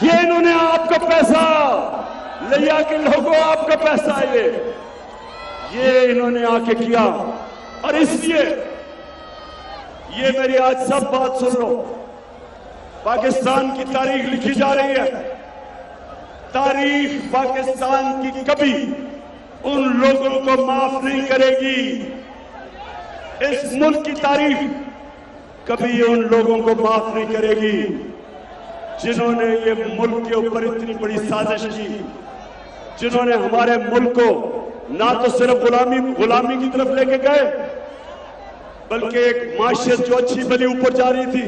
ये इन्होंने आपका पैसा, लिया के लोगों आपका पैसा है ये इन्होंने आके किया। और इसलिए ये मेरी आज सब बात सुन लो, पाकिस्तान की तारीख लिखी जा रही है। तारीख पाकिस्तान की कभी उन लोगों को माफ नहीं करेगी। इस मुल्क की तारीख कभी उन लोगों को माफ नहीं करेगी जिन्होंने ये मुल्क के ऊपर इतनी बड़ी साजिश की, जिन्होंने हमारे मुल्क को ना तो सिर्फ गुलामी की तरफ लेके गए, बल्कि एक माशियत जो अच्छी भली ऊपर जा रही थी।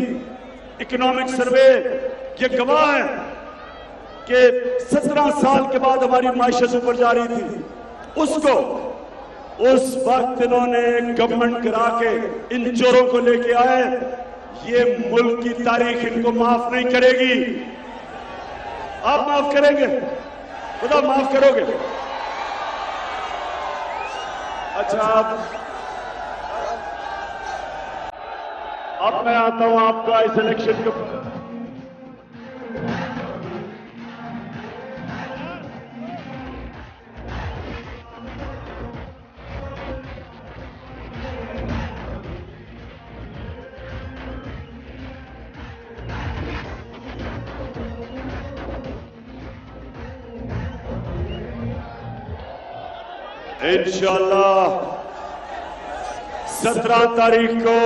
इकोनॉमिक सर्वे ये गवाह है कि 17 साल के बाद हमारी माशियत ऊपर जा रही थी, उसको उस वक्त इन्होंने गवर्नमेंट करा के इन चोरों को लेके आए। ये मुल्क की तारीख इनको माफ नहीं करेगी। आप माफ करेंगे? खुदा माफ करोगे? अच्छा, अब मैं आता हूं आपका इस इलेक्शन के इंशाअल्लाह 17 तारीख को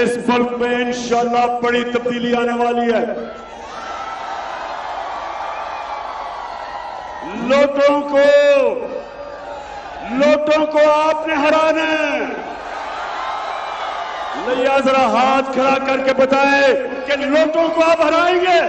इस मुल्क में इंशाअल्लाह बड़ी तब्दीली आने वाली है। लोटों को आपने हराना है। लिया जरा हाथ खड़ा करके बताए कि लोटों को आप हराएंगे।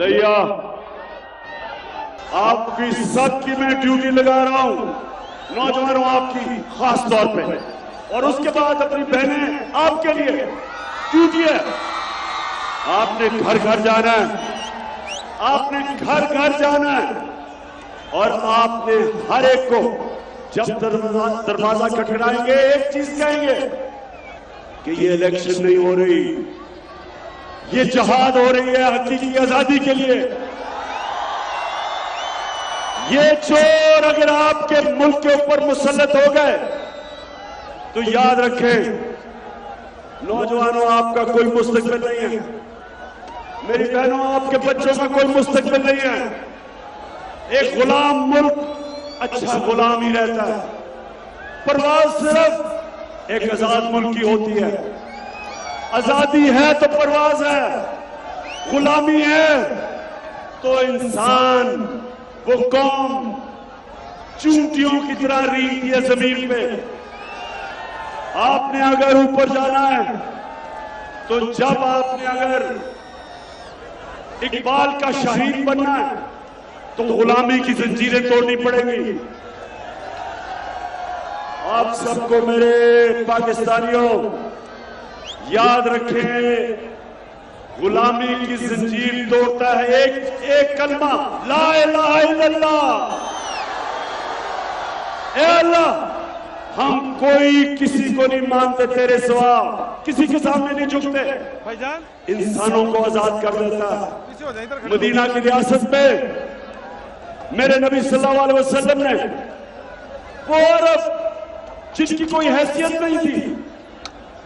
लिया आपकी सबकी मैं ड्यूटी लगा रहा हूं, नौजवानों आपकी खास तौर पे, और उसके बाद अपनी बहनें आपके लिए ड्यूटी है। आपने घर घर जाना है, आपने घर घर जाना है और आपने हर एक को जब दरवाजा खटखटाएंगे एक चीज कहेंगे कि ये इलेक्शन नहीं हो रही, ये जहाद हो रही है हकीकी आजादी के लिए। ये चोर अगर आपके मुल्क के ऊपर मुसल्लत हो गए तो याद रखें, नौजवानों आपका कोई मुस्तकबिल नहीं है, मेरी बहनों आपके बच्चों का कोई मुस्तकबिल नहीं है। एक गुलाम मुल्क अच्छा गुलाम ही रहता है। परवाज सिर्फ एक आजाद मुल्क की होती है। आजादी है तो परवाज है, गुलामी है तो इंसान, वो कौम चूंटियों की तरह रींगती है जमीन पे। आपने अगर ऊपर जाना है तो जब आपने अगर इकबाल का शहीद बनना है तो गुलामी की जंजीरें तोड़नी पड़ेंगी। आप सबको मेरे पाकिस्तानियों याद रखें, गुलामी की जंजीर तोड़ता है एक कलमा, ला इलाहा इल्लल्लाह। ए अल्लाह, हम कोई किसी को नहीं मानते तेरे सिवा, किसी के सामने नहीं झुकते। इंसानों को आजाद कर देता है। मदीना की रियासत में मेरे नबी सल्लल्लाहु अलैहि वसल्लम ने वो अरब जिनकी कोई हैसियत नहीं थी,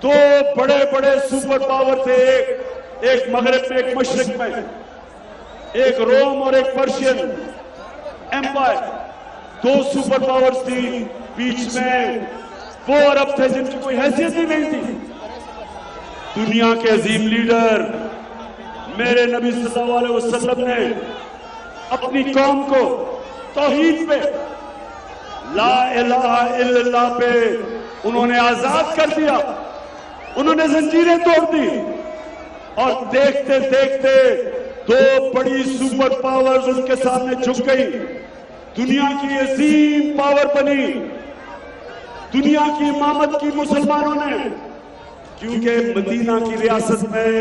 दो बड़े बड़े सुपर पावर थे, एक मगरिब में एक मशरिक में, एक रोम और एक पर्शियन एम्पायर, दो सुपर पावर्स थी। बीच में वो अरब थे जिनकी कोई हैसियत ही नहीं थी। दुनिया के अजीम लीडर मेरे नबी सल्लल्लाहु अलैहि वसल्लम ने अपनी कौम को तौहीद पे, ला इलाहा इल्लल्लाह पे उन्होंने आजाद कर दिया। उन्होंने जंजीरें तोड़ दी और देखते देखते दो बड़ी सुपर पावर्स उनके सामने झुक गई। दुनिया की अजीम पावर बनी, दुनिया की इमामत की मुसलमानों ने, क्योंकि मदीना की रियासत में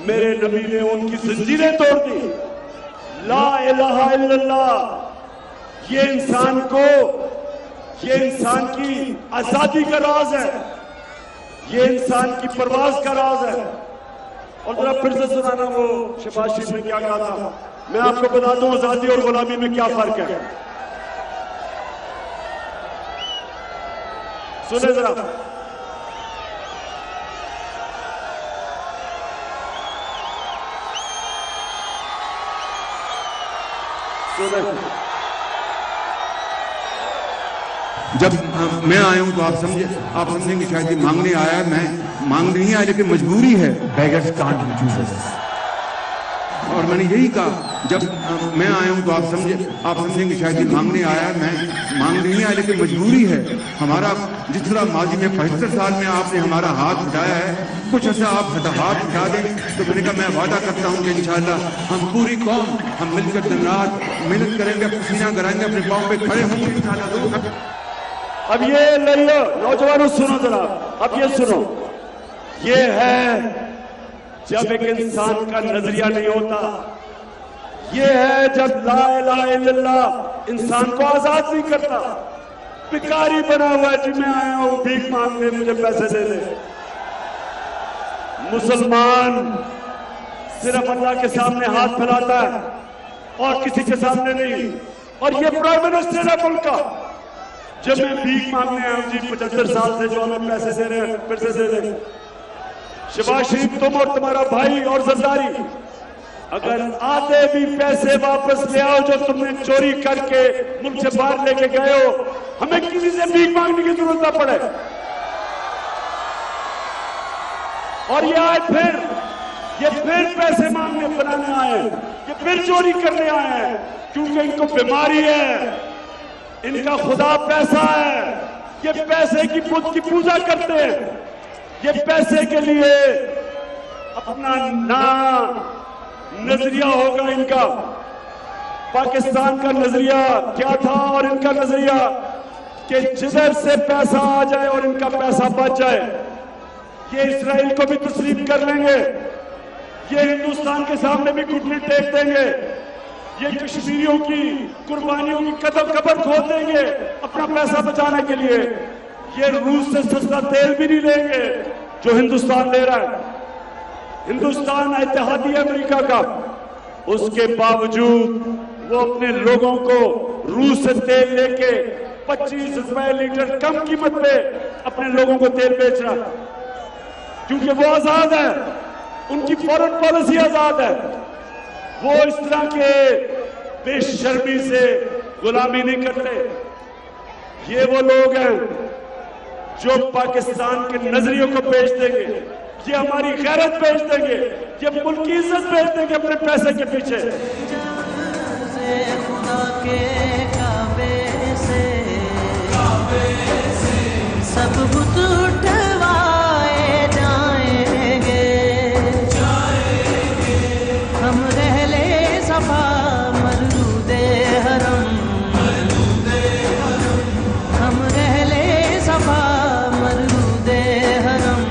मेरे नबी ने उनकी जंजीरें तोड़ दी। ला इलाहा इल्लल्लाह ये इंसान की आजादी का राज है, ये इंसान की परवाज का राज है। और जरा फिर से सुनाना वो शहबाज शरीफ ने क्या कहा था। मैं आपको बता दूं आजादी और गुलामी में क्या फर्क है। सुने जरा। जब मैं आया हूं तो आप समझेंगे शायद ये मांगने आया है। मैं मांगने नहीं आया, लेकिन मजबूरी है। Beggars can't be choosers. और मैंने यही कहा, जब मैं आया हूं तो आप समझेंगे शायद ये मांगने आया है। मैं मांगने नहीं आया, लेकिन मजबूरी है। हमारा जिस तरह माजी में 75 साल में आपने हमारा हाथ उठाया है, कुछ ऐसा आप हाथ उठा दें तो मैंने कहा मैं वादा करता हूं कि इंशाअल्लाह हम पूरी कौम हम मिलकर दिन रात मेहनत करेंगे, पसीना कराएंगे, अपने पाँव पे खड़े होंगे इंशाअल्लाह। अब ये लड़ियो नौजवानों सुनो जरा, अब ये सुनो, ये है जब एक इंसान का नजरिया नहीं होता, ये है जब ला इलाहा इल्लल्लाह इंसान को आजाद नहीं करता। भिखारी बना हुआ है, जी मैं आया हूं भीख मांगने, मुझे पैसे दे दे। मुसलमान सिर्फ अल्लाह के सामने हाथ फैलाता है और किसी के सामने नहीं। और ये प्राइम मिनिस्टर है मुल्क का, जब मैं भीख मांगने आया हूं जी 75 साल से जो हमें पैसे दे रहे हैं, फिर से दे रहे। शहबाज शरीफ तुम और तुम्हारा भाई और जरदारी, अगर आधे भी पैसे वापस ले आओ जो तुमने चोरी करके मुल्क से बाहर लेके गए हो, हमें किसी से भीख मांगने की जरूरत ना पड़े। और ये फिर पैसे मांगने बनाने आए, ये फिर चोरी करने आए हैं, क्योंकि इनको बीमारी है, इनका खुदा पैसा है। ये पैसे की बुत की पूजा करते हैं, ये पैसे के लिए अपना नजरिया होगा इनका। पाकिस्तान का नजरिया क्या था और इनका नजरिया कि जिधर से पैसा आ जाए और इनका पैसा बच जाए, ये इसराइल को भी तस्लीम कर लेंगे, ये हिंदुस्तान के सामने भी घुटने टेक देंगे, ये कश्मीरियों की कुर्बानियों की कब्र खोद देंगे अपना पैसा बचाने के लिए। ये रूस से सस्ता तेल भी नहीं लेंगे जो हिंदुस्तान ले रहा है। हिंदुस्तान इत्तेहादी अमेरिका का, उसके बावजूद वो अपने लोगों को रूस से तेल लेके 25 रुपए लीटर कम कीमत पे अपने लोगों को तेल बेच रहा है, क्योंकि वो आजाद है, उनकी फॉरेन पॉलिसी आजाद है। वो इस तरह के बेशर्मी से गुलामी नहीं करते। ये वो लोग हैं जो पाकिस्तान के नजरियों को बेच देंगे, ये हमारी गैरत बेच देंगे, ये मुल्क की इज्जत बेच देंगे अपने पैसे के पीछे। खुदा के काबे से सब बुत उठवाए जाएंगे, हम रहले सफा मरदूदे हरम, हम रहले सफा मरदूदे हरम,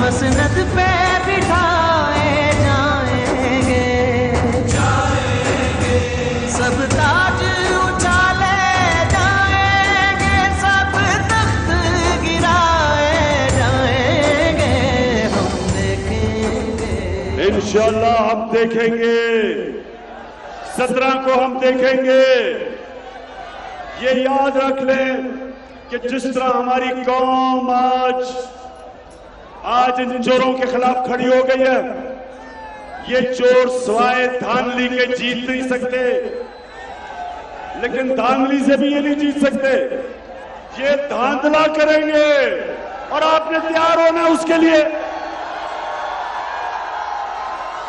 मसनद पे बिठाए जाएंगे, सब ताज उछाले जाएंगे, सब तख्त गिराए जाएंगे, हम देखेंगे इंशाअल्लाह हम देखेंगे। 17 को हम देखेंगे। ये याद रख लें कि जिस तरह हमारी कौम आज इन चोरों के खिलाफ खड़ी हो गई है, ये चोर सवाए धांधली के जीत नहीं सकते, लेकिन धांधली से भी ये नहीं जीत सकते, ये धांधला करेंगे और आपने तैयार होना उसके लिए।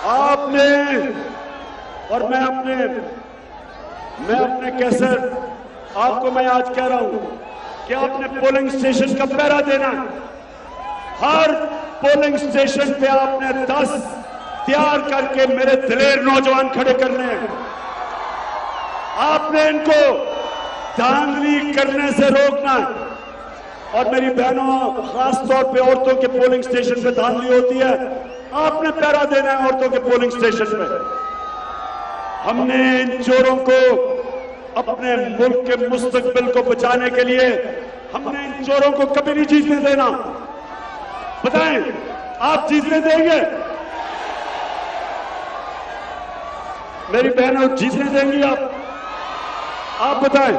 आपने और मैं अपने कैसे आपको मैं आज कह रहा हूं कि आपने पोलिंग स्टेशन का पहरा देना है। हर पोलिंग स्टेशन पे आपने 10 तैयार करके मेरे दिलेर नौजवान खड़े करने हैं। आपने इनको धांधली करने से रोकना है। और मेरी बहनों, खास तौर पे औरतों के पोलिंग स्टेशन पे धांधली होती है, आपने पहरा देना है औरतों के पोलिंग स्टेशन पे। हमने इन चोरों को अपने मुल्क के मुस्तकबिल को बचाने के लिए हमने इन चोरों को कभी नहीं जीतने देना। बताएं, आप जीतने देंगे? मेरी बहनों, जीतने देंगी आप बताएं?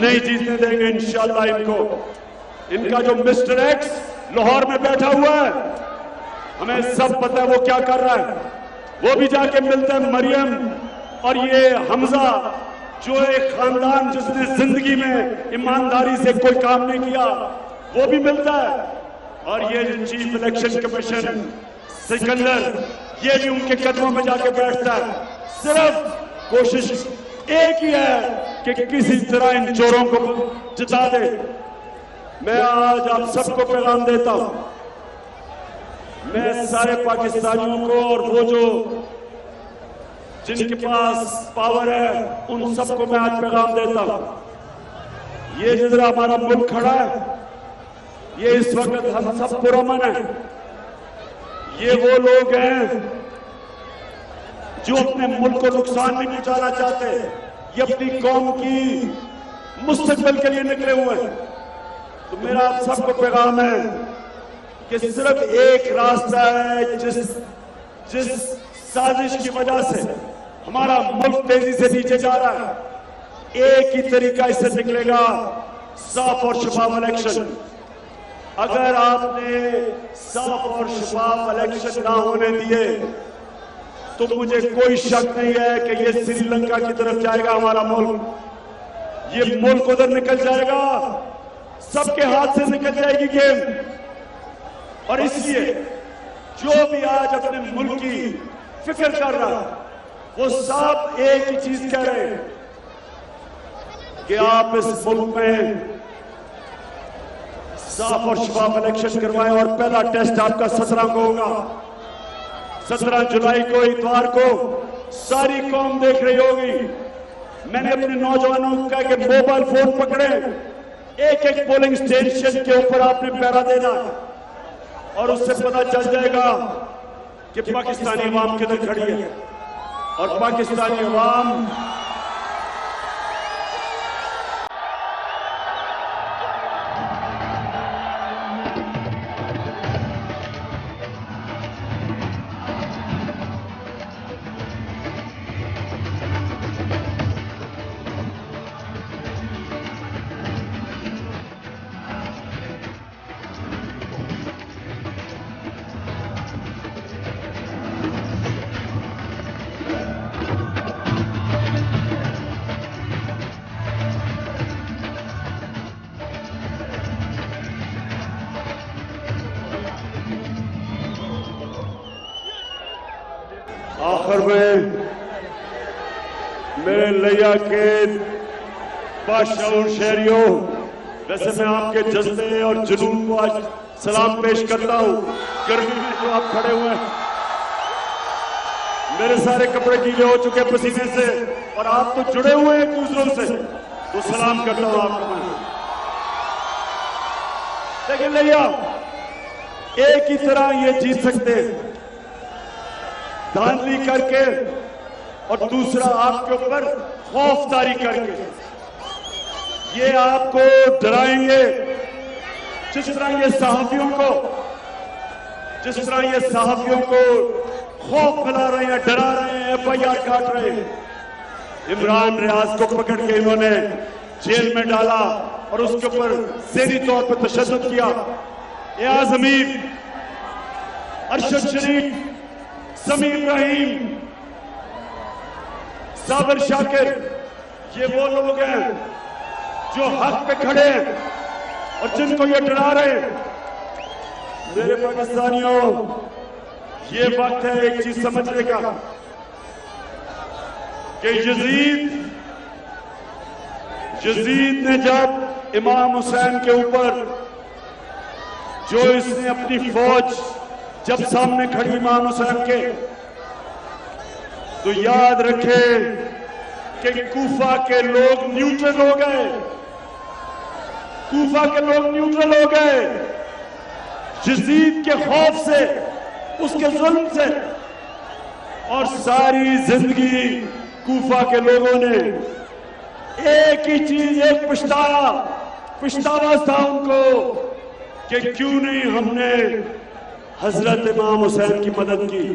नहीं जीतने देंगे इंशाल्लाह इनको। इनका जो मिस्टर एक्स लाहौर में बैठा हुआ है, हमें सब पता है वो क्या कर रहा है। वो भी जाके मिलते हैं मरियम और ये हमजा, जो एक खानदान जिसने जिंदगी में ईमानदारी से कोई काम नहीं किया, वो भी मिलता है। और ये चीफ इलेक्शन कमीशन सिकंदर, ये भी उनके कदमों में जाके बैठता है। सिर्फ कोशिश एक ही है कि किसी तरह इन चोरों को जिता दे। मैं आज आप सबको पैगाम देता हूं, मैं सारे पाकिस्तानियों को और वो जो जिनके पास पावर है उन सबको मैं आज पैगाम देता हूं। ये जिधर हमारा मुल्क खड़ा है, ये इस वक्त हम सब पुरअमन है। ये वो लोग हैं जो अपने मुल्क को नुकसान नहीं पहुंचाना चाहते, ये अपनी कौम की मुस्तकबिल के लिए निकले हुए हैं। तो मेरा आप सबको पैगाम है कि सिर्फ एक रास्ता है जिस साजिश की वजह से हमारा मुल्क तेजी से नीचे जा रहा है। एक ही तरीका इससे निकलेगा, साफ और शफाफ इलेक्शन। अगर आपने साफ और शफाफ इलेक्शन ना होने दिए तो मुझे कोई शक नहीं है कि ये श्रीलंका की तरफ जाएगा हमारा मुल्क। ये मुल्क उधर निकल जाएगा, सबके हाथ से निकल जाएगी गेम। और इसलिए जो भी आज अपने मुल्क की फिक्र कर रहा है, वो सब एक ही चीज कह रहे हैं कि आप इस मुल्क में साफ और शफाफ इलेक्शन करवाएं। और पहला टेस्ट आपका 17 को होगा। 17 जुलाई को, इतवार को सारी कौम देख रही होगी। मैंने अपने नौजवानों को कहा कि मोबाइल फोन पकड़े, एक एक पोलिंग स्टेशन के ऊपर आपने पहरा देना और उससे पता चल जाएगा कि पाकिस्तानी अवाम किधर खड़ी है। और पाकिस्तानी अवाम आखिर में मेरे लिया के बादशाह शहरियों, वैसे मैं आपके जज्बे और जुनून को आज सलाम पेश करता हूं। गर्मी में जो आप खड़े हुए हैं, मेरे सारे कपड़े गीले हो चुके पसीने से और आप तो जुड़े हुए हैं एक दूसरों से, तो सलाम करता हूं आपको मैं। लेकिन लिया एक ही तरह ये जीत सकते हैं, धांधली करके और दूसरा आपके ऊपर खौफदारी करके। ये आपको डराएंगे, जिस तरह ये सहाफियों को खौफ फैला रहे हैं, डरा रहे हैं, FIR काट रहे हैं। इमरान रियाज को पकड़ के इन्होंने जेल में डाला और उसके ऊपर ज़हनी तौर पर तशद्दुद किया। एयाज हमीद, अरशद शरीफ, समीम रहीम, साबिर शाकिर, ये वो लोग हैं जो हक पे खड़े हैं और जिनको ये डरा रहे हैं। मेरे पाकिस्तानियों, ये वक्त है एक चीज समझने का कि यजीद ने जब इमाम हुसैन के ऊपर जो इसने अपनी फौज जब सामने खड़ी इमाम हुसैन के, तो याद रखे कि कूफा के लोग न्यूट्रल हो गए। कूफा के लोग न्यूट्रल हो गए यजीद के खौफ से, उसके जुल्म से। और सारी जिंदगी कूफा के लोगों ने एक ही चीज, एक पछतावा था उनको कि क्यों नहीं हमने हजरत इमाम हुसैन की मदद की।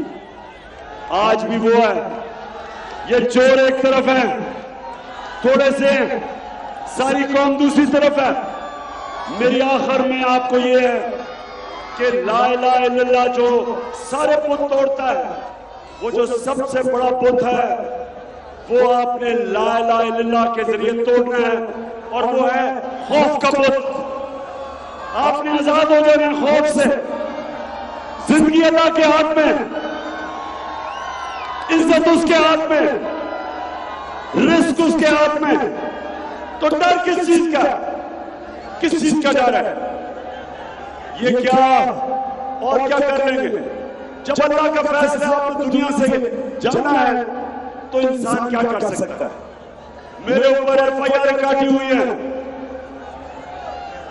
आज भी वो है। ये चोर एक तरफ है, थोड़े से सारी कौम दूसरी तरफ है। मेरी आखिर में आपको ये है कि ला इलाहा इल्लल्लाह जो सारे पुत तोड़ता है, वो जो सबसे बड़ा पुत है वो आपने ला इलाहा इल्लल्लाह के जरिए तोड़ना है, और वो है खौफ का पुत। आपने आजाद हो जाना खौफ से। जिंदगी अल्लाह के हाथ में, इज्जत उसके हाथ में, रिस्क उसके हाथ में। तो डर किस चीज का, किस चीज का डर है? ये क्या और क्या कर लेंगे? जब अल्लाह का फैसला आपको दुनिया से जाना है तो इंसान क्या कर सकता है? मेरे ऊपर FIR काटी हुई है।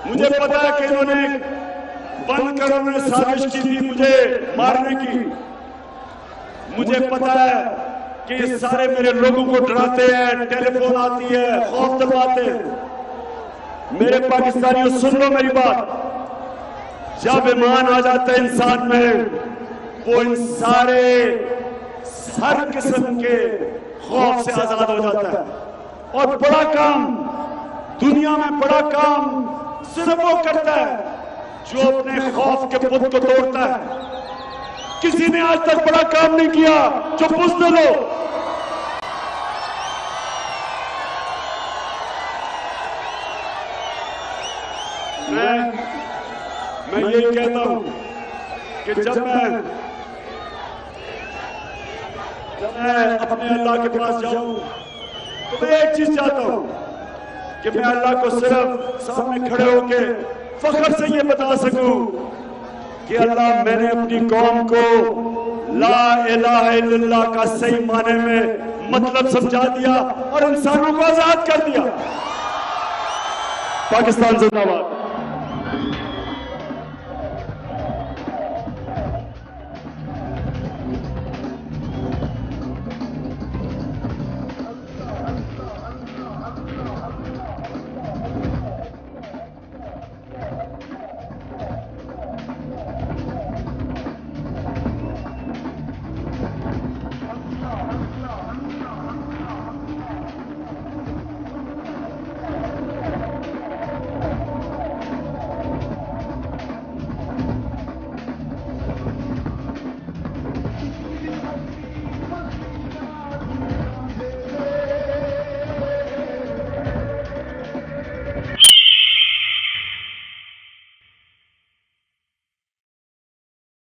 मुझे पता है कि इन्होंने बनकर उन्होंने साजिश की थी मुझे मारने की। मुझे पता है कि ये सारे मेरे लोगों को डराते हैं, टेलीफोन आती है, खौफ दिलवाते हैं। मेरे पाकिस्तानियों, सुन लो मेरी बात। जब ईमान आ जाता है इंसान में, वो इन सारे हर किस्म के खौफ से आजाद हो जाता है। और बड़ा काम दुनिया में, बड़ा काम सिर्फ वो करता है जो अपने खौफ के पुत को तोड़ता है। किसी ने आज तक बड़ा काम नहीं किया। जो बुज़दिल हो, मैं ये कहता हूं कि जब मैं अपने अल्लाह के पास जाऊं तो मैं एक चीज चाहता हूं कि मैं अल्लाह को सिर्फ सामने खड़े होके फख्र से ये बता सकूं कि अल्लाह, मैंने अपनी कौम को ला इलाहा इल्लल्लाह का सही माने में मतलब समझा दिया और इंसानों को आजाद कर दिया। पाकिस्तान जिंदाबाद।